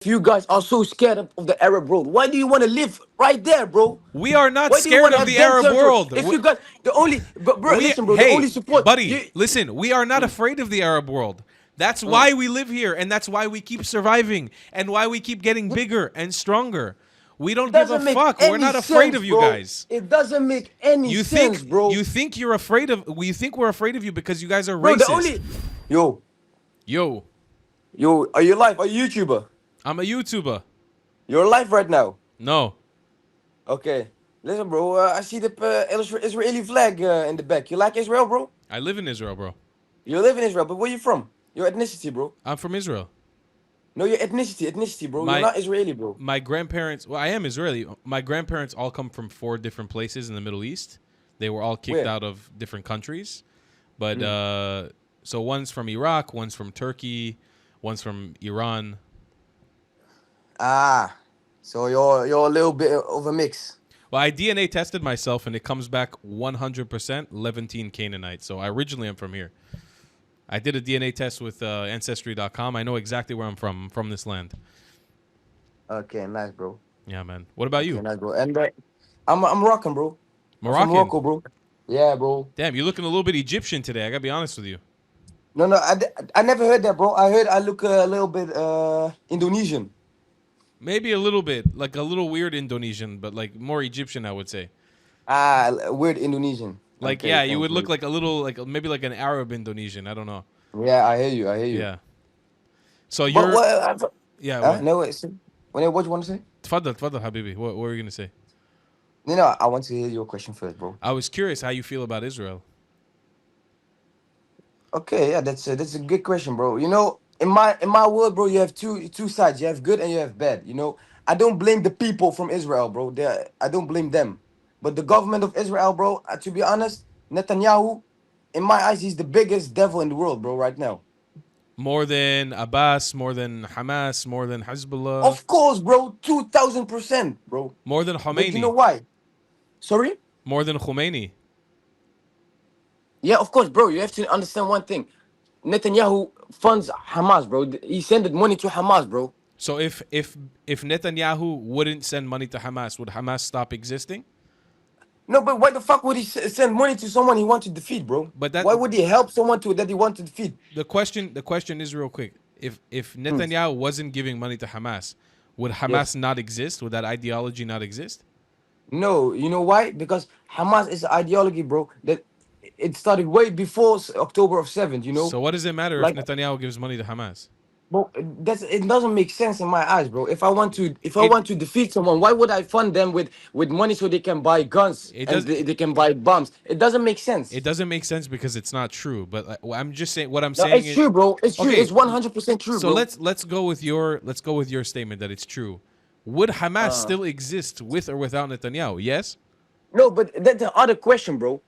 you guys are so scared of the Arab world, why do you want to live right there, bro? We are not Why do you scared want to of have the them Arab territory? world. If you got the only, but bro, We listen, bro, the only hey, support buddy, you. listen, we are not afraid of the Arab world. That's Mm. why we live here, and that's why we keep surviving, and why we keep getting bigger and stronger. We It don't give a doesn't make fuck. We're any not afraid sense, of you bro. guys. It doesn't make any You sense, think bro. you think you're afraid of we think we're afraid of you because you guys are Bro, the racist. only, yo, Yo, are you live? Are you YouTuber? I'm a YouTuber. You're live right now. No. Okay. Listen, bro. I see the Israeli flag in the back. You like Israel, bro? I live in Israel, bro. You live in Israel, but where you from? Your ethnicity, bro. I'm from Israel. No, your ethnicity, bro. You're My not Israeli, bro. my grandparents, well, I am Israeli. My grandparents all come from 4 different places in the Middle East. They were all kicked Where? out of different countries. But Mm. so one's from Iraq, one's from Turkey, one's from Iran. Ah, so you're a little bit of a mix. Well, I DNA tested myself and it comes back 100% Levantine Canaanite. So I originally am from here. I did a DNA test with Ancestry.com. I know exactly where I'm from this land. Okay, nice, bro. Yeah, man. What about Okay, you? nice, bro. And I'm Moroccan, bro. I'm from Moroccan. Morocco, bro. Yeah, bro. Damn, you're looking a little bit Egyptian today. I gotta be honest with you. No, no, I never heard that, bro. I heard I look a little bit Indonesian. Maybe a little bit, like a little weird Indonesian, but like more Egyptian, I would say. Ah, weird Indonesian. Like, Okay, yeah, you thanks, would bro. look like a little, like maybe like an Arab Indonesian. I don't know. Yeah, I hear you. I hear you. Yeah. So But you're, what? yeah, what? No, wait. What you want to say? Tfadal, tfadal, Habibi. What were you gonna say? No, I want to hear your question first, bro. I was curious how you feel about Israel. Okay, yeah, that's a good question, bro. In my world, bro, you have two sides. You have good and you have bad. I don't blame the people from Israel, bro. I don't blame them, but the government of Israel, bro. To be honest, Netanyahu, in my eyes, he's the biggest devil in the world, bro. Right now, More than Abbas, more than Hamas, more than Hezbollah, of course, bro, 2,000%, bro. more than But you know Khomeini, why? Sorry. more than Khomeini. Yeah, of course, bro. You have to understand one thing. Netanyahu funds Hamas, bro. He sent money to Hamas, bro. So if Netanyahu wouldn't send money to Hamas, would Hamas stop existing? No, but why the fuck would he send money to someone he wants to defeat, bro? But that Why would he help someone that he wants to defeat? the question is real quick. If Netanyahu wasn't giving money to Hamas, would Yes. Hamas not exist? Would that ideology not exist? No, you know why? Because Hamas is an ideology, bro. That it started way before October of 7th. So what does it matter if Like, Netanyahu gives money to Hamas? bro, it doesn't make sense in my eyes, bro. If I It want to defeat someone, why would I fund them with money so they can buy guns it and does they can buy bombs? It doesn't make sense. it doesn't make sense because it's not true. But like, I'm just saying what I'm No, saying it's is true, bro. It's true. okay. It's 100% true, So bro. let's go with your statement that it's true. Would Hamas Uh, still exist with or without Netanyahu? Yes. no, but that's the other question, bro.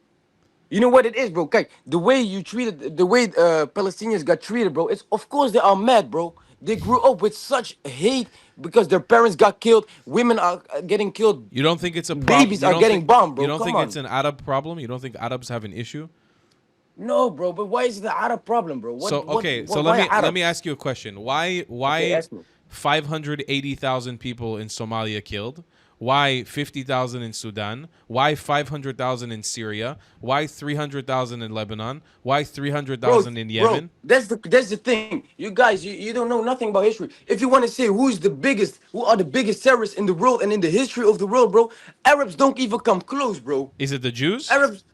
You know what it is, bro? Okay, the way you treated, the way Palestinians got treated, bro. It's of course they are mad, bro. They grew up with such hate because their parents got killed. Women are getting killed. You don't think it's a problem? Babies are getting bombed, You bro. don't Come think it's on. an Arab problem? You don't think Arabs have an issue? No, bro. But why is it the Arab problem, bro? So okay, so let Why me Arabs? ask you a question. Why Okay, why ask me. 580,000 people in Somalia killed? Why 50,000 in Sudan? Why 500,000 in Syria? Why 300,000 in Lebanon? Why Bro, 300,000 in bro, Yemen? that's the thing. You guys, you don't know nothing about history. If you want to say who are the biggest terrorists in the world and in the history of the world, bro, Arabs don't even come close, bro. Is it the Jews? Arabs,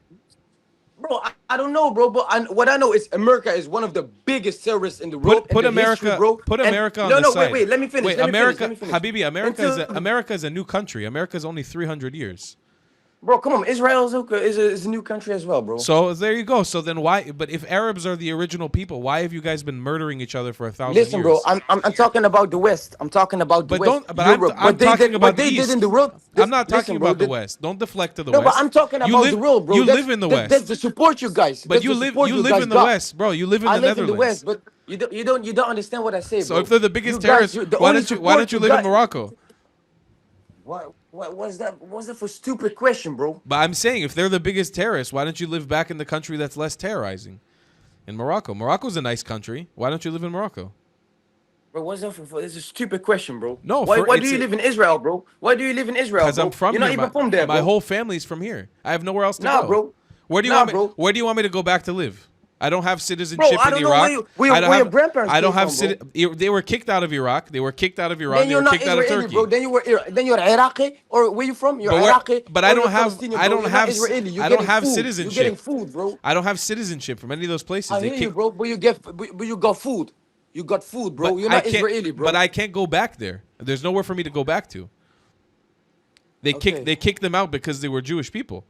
bro, I don't know, bro, but what I know is America is one of the biggest terrorists in the world Put in put the history, America bro. put And America on no, the no, side. wait, let me finish. Wait, Let me finish. Let America, me finish. Habibi, Until, America is a new country. America is only 300 years. bro, come on, Israel is a new country as well, bro. So there you go. So then why? But if Arabs are the original people, why have you guys been murdering each other for 1,000 Listen, bro, years? I'm talking about the West. I'm talking about the But West, don't. But Europe. I'm talking about What the they did in East. the world. I'm not talking Listen, bro. about the West. Don't deflect to the No, but West. I'm talking You about the live. world, bro. You live in the That's West. the support you guys. But That's you the live. support You you live guys in the got. West, bro. You live in I the live in the West, Netherlands. but you don't understand what I say, So bro. if they're the biggest You guys, terrorists, the why only don't you? Why support don't you you live in got. Morocco? What was that? What's that for stupid question, bro? But I'm saying if they're the biggest terrorists, why don't you live back in the country that's less terrorizing? In Morocco. Morocco's a nice country. Why don't you live in Morocco? Bro, what's up for? This is a stupid question, bro. No, Why? for Why do it's you live in Israel, bro? Why do you live in Israel, because I'm bro? from You're here. not even from there, My bro. whole family's from here. I have nowhere else to Nah, go. bro. Nah, bro. Where do you want me to go back to live? I don't have Bro, citizenship I in don't know where Iraq. you where your grandparents I don't came have from, bro. they were kicked out of Iraq. They were kicked out of Iran. Then They you're were not kicked out of Israeli, bro. Turkey. Then you're Iraqi, or where you from? You're Iraqi But or you're Palestinian, I bro. don't You're not have Israeli. You're I don't getting have food. You're getting citizenship. food, bro. I don't have citizenship from any of those places. I They hear you, kick bro. But you got food. You got food, bro. You're not Israeli, but bro. I can't go back there. There's nowhere for me to go back to. Okay. They kicked them out because they were Jewish people.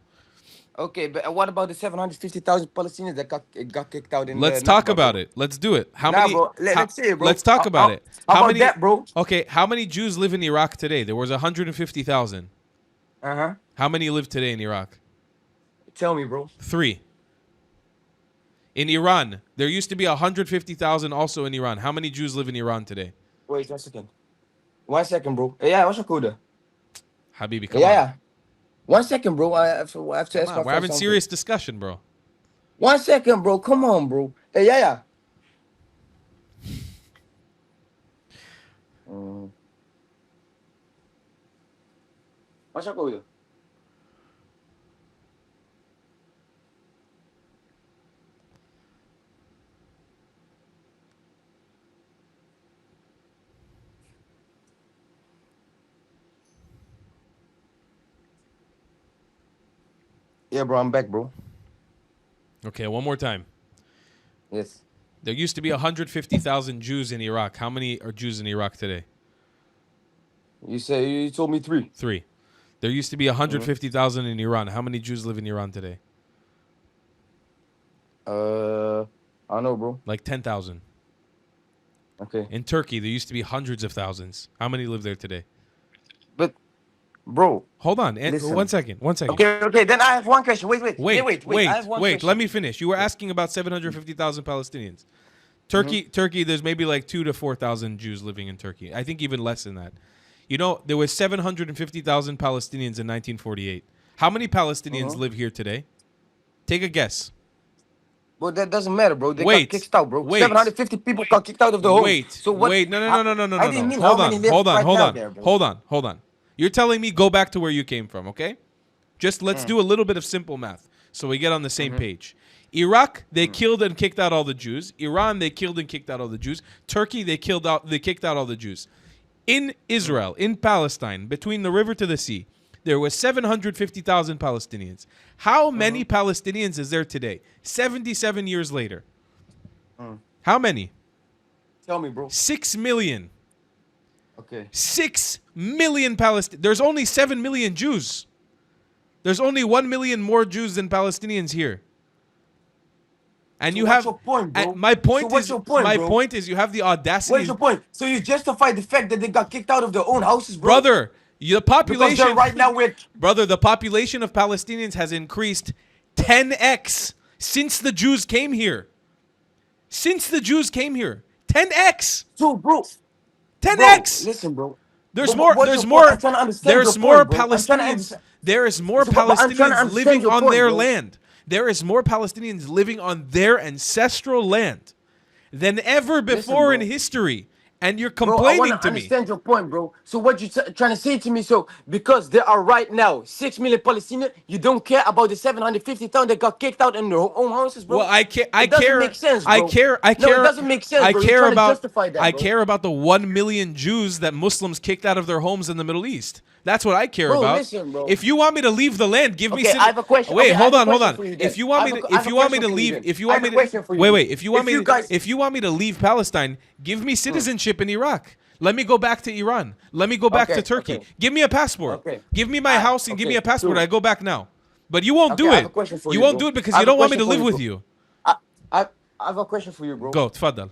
Okay, but what about the 750,000 Palestinians that got kicked out in the Let's talk Nakba, about bro? it. Let's do it. Nah, bro. Let's say it, bro. Let's talk about it. How How about many that, bro? Okay, how many Jews live in Iraq today? There was 150,000. Uh huh. How many live today in Iraq? Tell me, bro. 3. In Iran, there used to be 150,000 also in Iran. How many Jews live in Iran today? Wait 1 second. 1 second, bro. Yeah, what's your code? Habibi, come Yeah, on. yeah. 1 second, bro. I have to Come ask on. my We're friend having something. serious discussion, bro. 1 second, bro. Come on, bro. Yeah, yeah. Mm. What's your code? Yeah, bro. I'm back, bro. Okay, one more time. Yes. There used to be 150,000 Jews in Iraq. How many are Jews in Iraq today? You told me 3. 3. There used to be Mm-hmm. 150,000 in Iran. How many Jews live in Iran today? I don't know, bro. Like 10,000. Okay. In Turkey, there used to be hundreds of thousands. How many live there today? But, bro, Hold on. listen. 1 second. 1 second. Okay. Then I have one question. Wait. Wait, I have one question. Let me finish. You were asking about 750,000 Palestinians. Turkey, there's maybe like 2 to 4,000 Jews living in Turkey. I think even less than that. You know, there was 750,000 Palestinians in 1948. How many Palestinians live here today? Take a guess. But that doesn't matter, bro. They Wait. got kicked out, bro. Wait. 750 people got kicked out of the home. So what? Wait. No. I didn't mean Hold how many on. live Hold on. right Hold now on. there, bro. Hold on. You're telling me go back to where you came from, okay? Just let's do a little bit of simple math so we get on the same page. Iraq, they killed and kicked out all the Jews. Iran, they killed and kicked out all the Jews. Turkey, they kicked out all the Jews. In Israel, in Palestine, between the river to the sea, there was 750,000 Palestinians. How many Palestinians is there today? 77 years later. How many? Tell me, bro. 6 million. Okay. 6 million Palestinians. There's only 7 million Jews. There's only 1 million more Jews than Palestinians here. And So you what's have your point, bro? my point So what's is your point, my bro? point is you have the audacity, What's your point? So you justify the fact that they got kicked out of their own houses, bro? brother. The Because population they're right now with. brother, the population of Palestinians has increased 10x since the Jews came here. 10x. So, bro. 10x. Bro, listen, bro. There's But more. what's There's your more. point? I'm trying to understand There's your more point, bro. I'm trying to Palestinians. understand. There is more So, but I'm trying to Palestinians understand living your on point, their bro. land. There is more Palestinians living on their ancestral land than ever before in bro. history. And you're Bro, I complaining want to to me. understand your point, bro. So what you trying to say to me? So because there are right now 6 million Palestinians, you don't care about the 750,000 that got kicked out in their own houses, bro? Well, I care. It doesn't make sense, bro. No, it doesn't make sense, bro. You're trying to justify that, I bro. care about the 1 million Jews that Muslims kicked out of their homes in the Middle East. That's what I care Bro, about. listen, bro. If you want me to leave the land, give me. Okay, I have a question. Wait, Okay, I hold have a on. question for you then. If you want I me have to, a- I if have you a want me to question for you leave, then. if you I want have me a question for to, you. wait. If you want If me, you guys- if you want me to leave Palestine, give me citizenship in Iraq. Let me go back to Iran. Let me go back Okay, to Turkey. okay. Give me a passport. Okay. Give me my house and give me a passport. cool. I go back now. But you won't Okay, do I have it. a question for You you, won't bro. do it because I you have a don't want me to question live for with you, you. I have a question for you, bro. Go, tfaddal.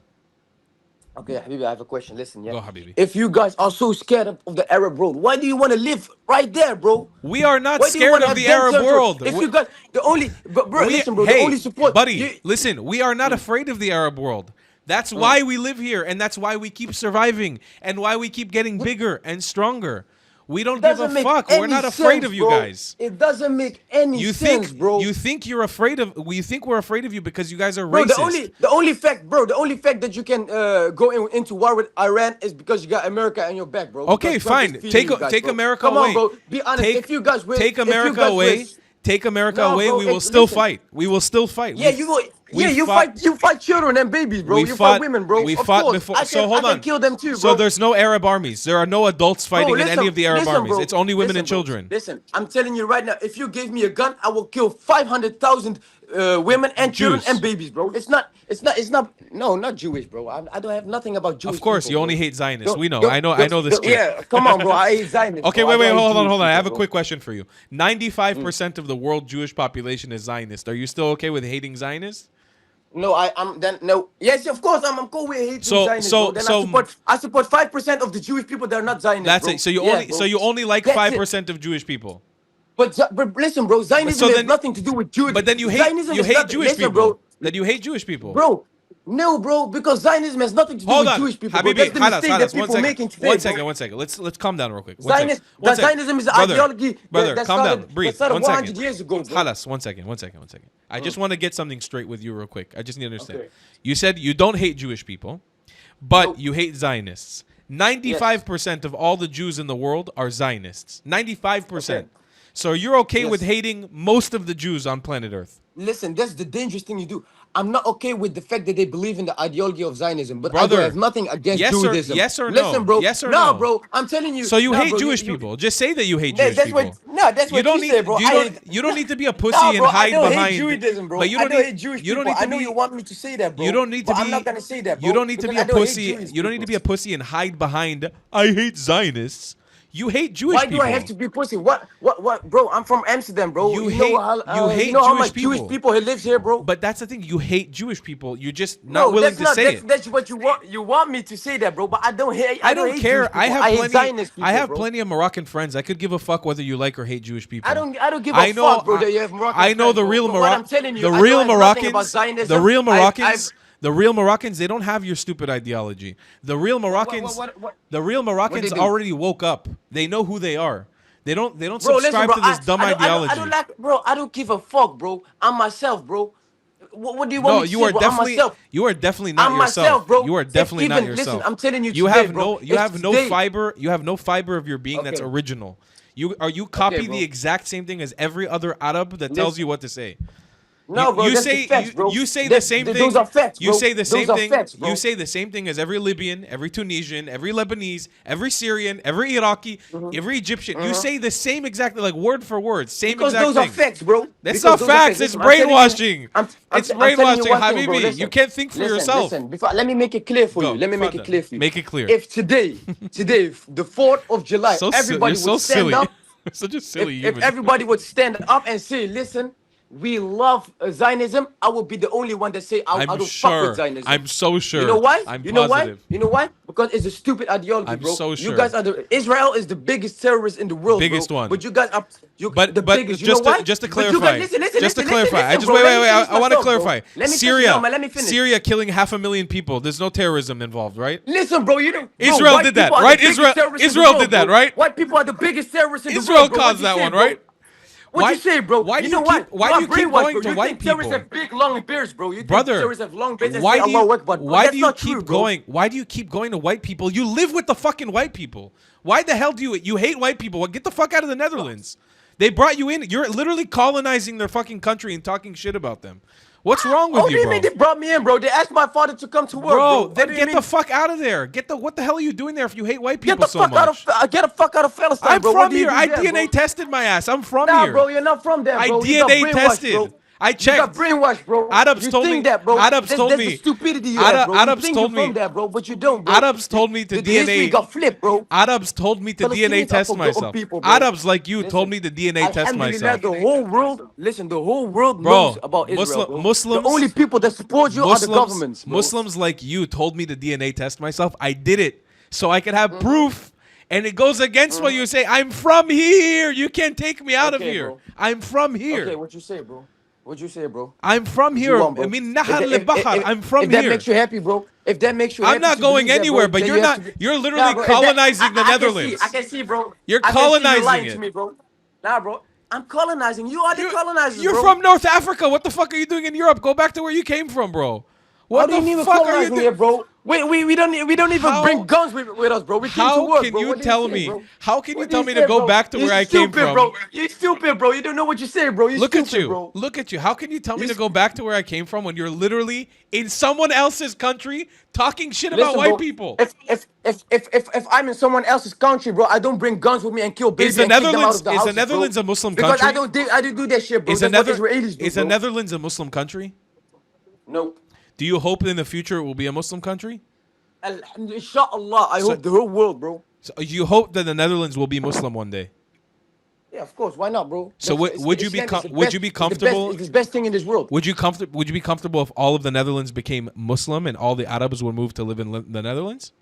Okay, Habibi, I have a question. Listen, yeah. Go, Habibi. If you guys are so scared of the Arab world, why do you want to live right there, bro? We are not Why do you scared want to of have the them Arab territory? world. If you guys, the only, bro, listen, bro, the Hey, only support, buddy, listen, we are not afraid of the Arab world. That's why we live here, and that's why we keep surviving, and why we keep getting bigger and stronger. We don't It give a doesn't make fuck. We're any not afraid sense, of you bro. guys. It doesn't make any You sense, think bro. you think you're afraid of we think we're afraid of you because you guys are Bro, racist. the only fact that you can go into war with Iran is because you got America on your back, bro. Okay, Because Trump is fine. feeding you guys, Take bro. America Come on, away. bro. Be honest. Take If you America guys were, away. Take America no, away. bro. We will still Listen. fight. We will still fight. Yeah, you go. we Yeah, fought. you fight children and babies, bro. We You fight fought. women, bro. We Of fought course, before. So I hold can on. kill them too, So bro. there's no Arab armies. There are no adults Bro, fighting in any of the Arab armies. bro. It's only women Listen, and bro. children. Listen, I'm telling you right now, if you gave me a gun, I will kill 500,000 women and children Jews. and babies, bro. No, not Jewish, bro. I don't have nothing about Jewish Of course, people, you bro. only hate Zionists. Don't- We know. don't- I know don't- this shit. Yeah, come on, bro. I hate Zionists. Okay, bro. I wait, don't hate hold on. Jewish I have a people, quick question for you. 95% of the world Jewish population is Zionist. Are you still okay with hating Zionists? bro. No, I'm then no. Yes, of course, I'm cool with hating So- Zionists, so- bro. Then so- I support 5% of the Jewish people that are not Zionists. That's bro. it. So you Yeah, only bro. so you only like That's it. 5% of Jewish people. But listen, bro, Zionism so has then- nothing to do with Jewish. But then you hate Zionism is nothing- Jewish listen, people. bro. Then you hate Jewish people. Bro, no, bro, because Zionism has nothing to do Hold with on, Jewish people. Bro. Habibi, That's the Halas, mistake Halas, that people making today. one second. Let's calm down real quick. Zionism is an ideology that calm started, down. Breathe. that started 1 100 second. years ago, bro. Halas, 1 second. I just want to get something straight with you real quick. I just need to understand. Okay. You said you don't hate Jewish people, but Nope. you hate Zionists. 95% of all the Jews in the world are Zionists. 95%. Okay. So you're okay Yes. with hating most of the Jews on planet Earth? Listen, that's the dangerous thing you do. I'm not okay with the fact that they believe in the ideology of Zionism, but I Brother, don't have nothing against yes or- Judaism. yes or no? Listen, bro. Yes or no, no? bro. I'm telling you. So you nah, hate bro, Jewish people. Just say that you hate Jewish that's people. that's what you say, bro. You don't need to be a pussy Nah, and bro, hide I don't behind. hate Judaism, bro. But you I don't don't need, hate Jewish you don't people. need to I know be, you want me to say that, bro. You don't need to but be. I'm not gonna say that, bro. You don't need to because be a I don't hate pussy. Jewish You don't need to be a people. pussy and hide behind. I hate Zionists. You hate Jewish Why people. do I have to be pussy? What, bro? I'm from Amsterdam, bro. You know hate- how, you hate you know how Jewish much Jewish people. people who lives here, bro. But that's the thing. You hate Jewish people. You're just No, not willing that's to not. say That's, it. that's what you want. You want me to say that, bro. But I don't hate. I don't hate care. Jewish people. I have hate plenty. Zionist people, I have bro. plenty of Moroccan friends. I could give a fuck whether you like or hate Jewish people. I don't give a I know- fuck, bro. That you have Moroccan I know friends, the bro. real But what I'm telling you, the I real don't have nothing about Moroccans, Zionism. the real I've- Moroccans, the real Moroccans. They don't have your stupid ideology. The real Moroccans, what- the real Moroccans do? already woke up. They know who they are. They don't Bro, subscribe listen, bro, to this dumb ideology. I don't like, bro. I don't give a fuck, bro. I'm myself, bro. What do you want No, me to you say, are bro? definitely I'm myself. you are definitely not I'm yourself. myself, bro. You are If definitely not even- yourself. listen, I'm telling you You today, have bro. no you If have no today- fiber. You have no fiber of your being that's Okay. original. You copy bro. the exact same thing as every other Arab that tells you what to say. No, bro. you that's say the facts, bro. you say the That's- same thing. Those are facts, bro. You say the Those same are thing. facts, bro. You say the same thing as every Libyan, every Tunisian, every Lebanese, every Syrian, every Iraqi, every Egyptian. You say the same exactly, like word for word, same Because exact those thing. are facts, bro. That's Because not those are facts. It's Listen, I'm telling you- brainwashing. It's I'm telling you brainwashing, one thing, bro. Habibi. Listen. You can't think for Listen, yourself. Listen, let me make it clear for Go, you. Let me make Fadda. it clear for you. Make it clear. If today, the 4th of July, So everybody you're so would stand silly. up. You're such a silly If human. everybody would stand up and say, listen, we love Zionism, I would be the only one that say I I'm don't fuck sure. with Zionism. I'm so sure. You know why? I'm you know positive. why? You know why? Because it's a stupid ideology, I'm bro. so sure. You guys are Israel is the biggest terrorist in the world, Biggest bro. one. But you guys are But the biggest. You just know why? just to But you clarify, guys, listen, just to listen, clarify, listen, I just bro. wait. Let me I finish want my to thought, bro. clarify. Let me Syria, finish. No, man, let me finish. Syria killing 500,000 people. There's no terrorism involved, right? Listen, bro, you know Israel white did that, people are right? the biggest Israel- terrorists in the Israel world, did that, bro. right? White people are the biggest terrorists in the Israel world. bro. caused What you that say, one, bro? right? What Why- you say, bro? why do you you know keep- what? why You do are you keep brainwashed, going bro. to You white think terrorists people? have big long beards, bro. You think Brother, terrorists have long beards and why say do you Allahu Akbar. why That's do you not keep true, bro. going? Why do you keep going to white people? You live with the fucking white people. Why the hell do you hate white people? Well, get the fuck out of the Netherlands. They brought you in. You're literally colonizing their fucking country and talking shit about them. What's wrong with What do you, you bro? mean they brought me in, bro? They asked my father to come to work, Bro, What then do you get mean? the fuck out of there. What the hell are you doing there if you hate white people Get the so fuck much? get the fuck out of Palestine, I'm bro. What from do you here. do I there, DNA bro? tested my ass. I'm from Nah, here. bro, you're not from there, I bro. You got DNA brainwashed, tested. bro. I You got checked. brainwashed, bro. Arabs you told think me- that, bro. Arabs that's, told that's me- the stupidity you Arab- have, bro. Arabs you think told you're from me- there, bro, but you don't, bro. Arabs told me to the history DNA. got flipped, bro. Arabs told me to DNA Palestinians are test for good myself. people, bro. Arabs like you Listen, told me to DNA test Alhamdulillah, myself. the whole world, listen, the whole world Bro, knows about Israel, Muslim- bro. Muslims- the only people that support you are the governments, bro. Muslims like you told me to DNA test myself. I did it so I could have proof. And it goes against what you say. I'm from here. You can't take me out of Okay, here. bro. I'm from here. Okay, what you say, bro? What'd you say, bro? I'm from What you here. want, I bro? mean, If nahar that, le bahar. I'm if from that makes here. you happy, bro. If that makes you I'm happy not to going believe that, anywhere, bro, but then you're you have not. to be. You're Nah, literally bro. If that, colonizing the I can see. I Netherlands. can see, bro. You're I can see you colonizing lying to it. me, bro. Nah, bro. I'm colonizing. You are the You colonizers, you're bro. from North Africa. What the fuck are you doing in Europe? Go back to where you came from, bro. How What do the you mean we're fuck are you colonizing doing? here, bro? We don't even bring How guns with us, bro. We came to how work, can bro. you What do you tell say, me? bro? How can you What do tell you me to say, go bro? back to You where I came stupid, from? bro. You stupid, bro. You don't know what you say, bro. You Look at stupid, you. bro. Look at you. How can you tell me You to s- go back to where I came from when you're literally in someone else's country talking shit about Listen, white bro. people? If I'm in someone else's country, bro, I don't bring guns with me and kill Is baby the and kick them out Netherlands of the is the houses, bro. Netherlands a Muslim Because country? I don't do that shit, bro. Is the That's what Nether Israelis do, is the bro. Netherlands a Muslim country? Nope. Do you hope in the future it will be a Muslim country? Inshallah, I So, hope the whole world, bro. so you hope that the Netherlands will be Muslim one day. Yeah, of course. Why not, bro? So would you be Islam is the would best. you be It's the best. comfortable? It's the best thing in this world. Would you be comfortable if all of the Netherlands became Muslim and all the Arabs would move to live in the Netherlands?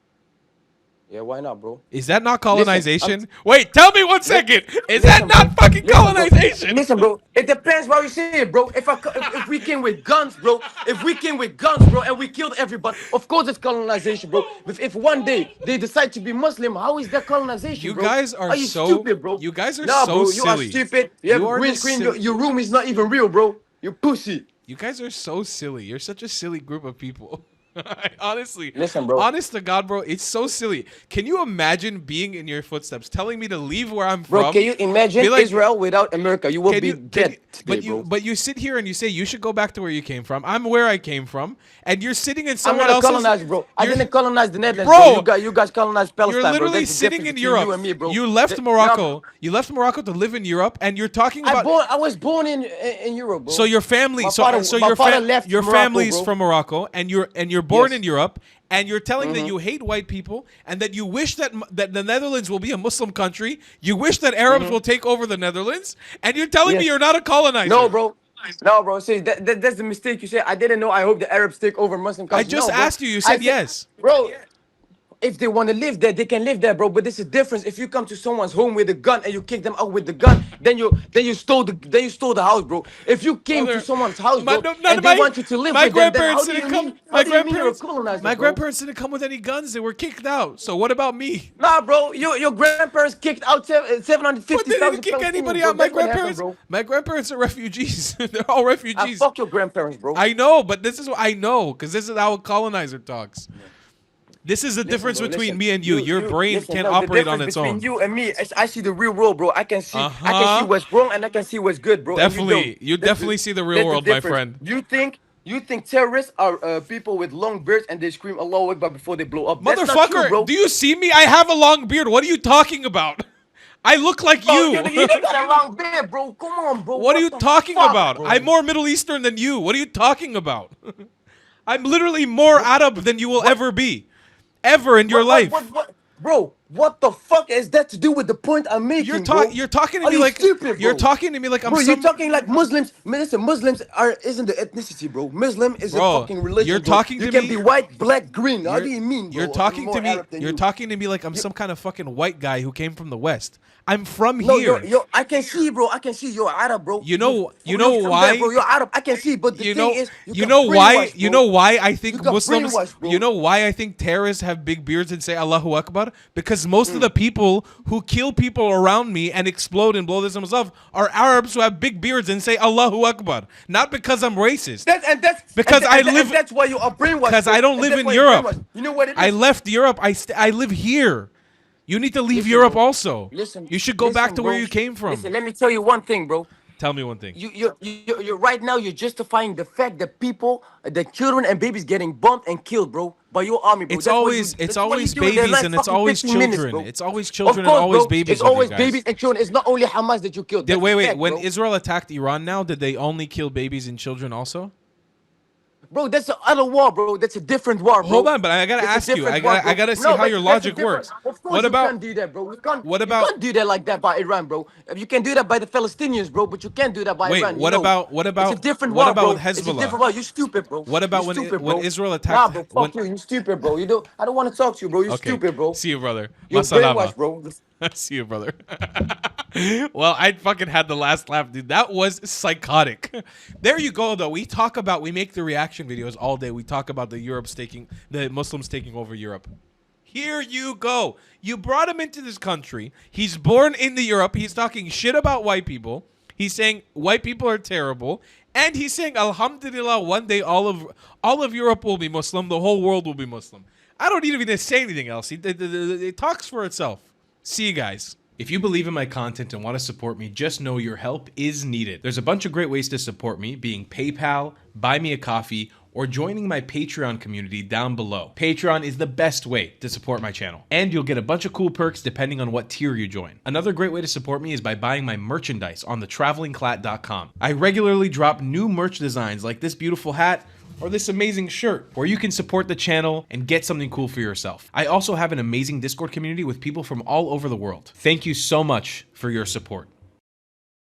Yeah, why not, bro? Is that not Listen, colonization? Wait, tell me 1 second. Is that listen, bro. not fucking Listen, bro. colonization? Listen, bro. It depends what you say, bro. If we came with guns, bro. If we came with guns, bro, and we killed everybody, of course it's colonization, bro. If one day they decide to be Muslim, how is that colonization, You bro? guys are Are you so stupid, bro? you guys are Nah, so bro. You are silly. stupid. You have You a are the green screen. silly. Your room is not even real, bro. You pussy. You guys are so silly. You're such a silly group of people. Honestly, Listen, bro. honest to God, bro, it's so silly. Can you imagine being in your footsteps, telling me to leave where I'm Bro, from? can you imagine Be like, Israel without America? You will can be you, can you, dead today, bro. but you sit here and you say you should go back to where you came from. I'm where I came from, and you're sitting in I'm someone not a else's. colonizer, bro. I You're, didn't colonize the Netherlands, bro. bro, You guys colonized you're Palestine, bro. literally That's the sitting difference in between Europe. you and me, bro. You left Now, Morocco. You left Morocco to live in Europe, and you're talking about. I was born in Europe, So bro. your family, so My father left your Morocco, family's bro. from Morocco, and you're born Yes. in Europe, and you're telling that you hate white people, and that you wish that the Netherlands will be a Muslim country. You wish that Arabs will take over the Netherlands, and you're telling me Yes. you're not a No, colonizer. bro. No, bro. See, that's the mistake you say. I didn't know. I hope the Arabs take over Muslim I countries. just No, bro. asked you. You I said said, yes. bro. If they want to live there, they can live there, bro. But this is difference. If you come to someone's home with a gun and you kick them out with the gun, then you stole the house, bro. If you came to Brother, someone's house, my, bro, no, none and of they want you to live my with them, then grandparents didn't come. how My do you mean you're a grandparents, colonizer, my bro? grandparents didn't come with any guns. They were kicked out. So what about me? Nah, bro. Your grandparents kicked out But they didn't 750,000 kick Palestinians, anybody bro. out. My That's what happened, grandparents, bro. my grandparents are refugees. They're all refugees. Fuck your grandparents, bro. I know, but this is what I know because this is how a colonizer talks. This is the Listen, difference bro, between listen. me and you. Your brain Listen, can't no, the operate on difference its between own. you and me is I see the real world, bro. I can see Uh-huh. what's wrong and I can see what's good, bro. And Definitely. You That's definitely see the real that's world, my difference. friend. You think terrorists are people with long beards and they scream Allahu Akbar before they blow up? That's not true, Motherfucker, bro. do you see me? I have a long beard. What are you talking about? I look like Bro, you. you don't got a long beard, bro. Come on, bro. What are you the talking fuck, about? bro? I'm more Middle Eastern than you. What are you talking about? I'm literally more Arab than you will ever be. Ever in your life. Bro, what the fuck is that to do with the point I'm making, bro? You're talking to Are me you like stupid, you're bro? talking to me like I'm Bro, you're some talking like Muslims. Man, listen, Muslims isn't the ethnicity, bro. Muslim is a bro. fucking religion, You're bro. talking You to can me. be white, black, green. How You're, do you mean, bro? you're I'm talking more to me. Arab than You're you. talking to me like I'm some kind of fucking white guy who came from the West. I'm from No, here. I can see, bro. I can see you're Arab, bro. You know You're from why? there, bro. You're Arab. I can see, but the You thing know, is, you got know why? brainwashed, You bro. know why I You think got Muslims. brainwashed, bro. You know why I think terrorists have big beards and say Allahu Akbar? Because most of the people who kill people around me and explode and blow themselves up are Arabs who have big beards and say Allahu Akbar. Not because I'm racist. Because I live. that's why you are brainwashed. Because bro. I don't And live that's in why you're Europe. brainwashed. You know what it is? I left Europe. I live here. You need to leave Listen, Europe bro. also. Listen. You should go back Listen, to where bro. you came from. Listen, let me tell you one thing, bro. Tell me one thing. You're right now. You're justifying the fact that people, the children and babies, getting bumped and killed, bro, by your army, bro. It's That's always that's what you do in the babies last and it's fucking always 15 minutes, children. bro. It's always Of children course, and always bro. babies. It's with you always guys. babies and children. It's not only Hamas that you killed. That's the Wait. fact, When bro. Israel attacked Iran now, did they only kill babies and children also? Bro, that's the other war, bro. That's a different war, bro. Hold on, but I gotta That's a ask you. different war, bro. I gotta see No, how but your that's a logic different- works. Of course What you about can't do that, bro. what You about can't do that like that by Iran, bro. You can do that by the Palestinians, bro, but you can't do that by Wait, Iran. what about It's a different what war, about bro. with It's a Hezbollah? different war. You stupid, bro. What about You when stupid, when bro. Israel Nah, attacked? bro. when, Fuck you. You stupid, bro. I don't want to talk to you, bro. You okay, stupid, bro. see you, brother. You're Masalama. brainwashed, bro. See you, brother. Well, I fucking had the last laugh, dude. That was psychotic. There you go, though. We make the reaction videos all day. We talk about the Muslims taking over Europe. Here you go. You brought him into this country. He's born in Europe. He's talking shit about white people. He's saying white people are terrible. And he's saying, Alhamdulillah, one day all of Europe will be Muslim. The whole world will be Muslim. I don't even need to say anything else. It talks for itself. See you guys. If you believe in my content and want to support me, just know your help is needed. There's a bunch of great ways to support me, being PayPal, Buy Me a Coffee, or joining my Patreon community down below. Patreon is the best way to support my channel, and you'll get a bunch of cool perks depending on what tier you join. Another great way to support me is by buying my merchandise on thetravelingclat.com. I regularly drop new merch designs like this beautiful hat, or this amazing shirt, where you can support the channel and get something cool for yourself. I also have an amazing Discord community with people from all over the world. Thank you so much for your support.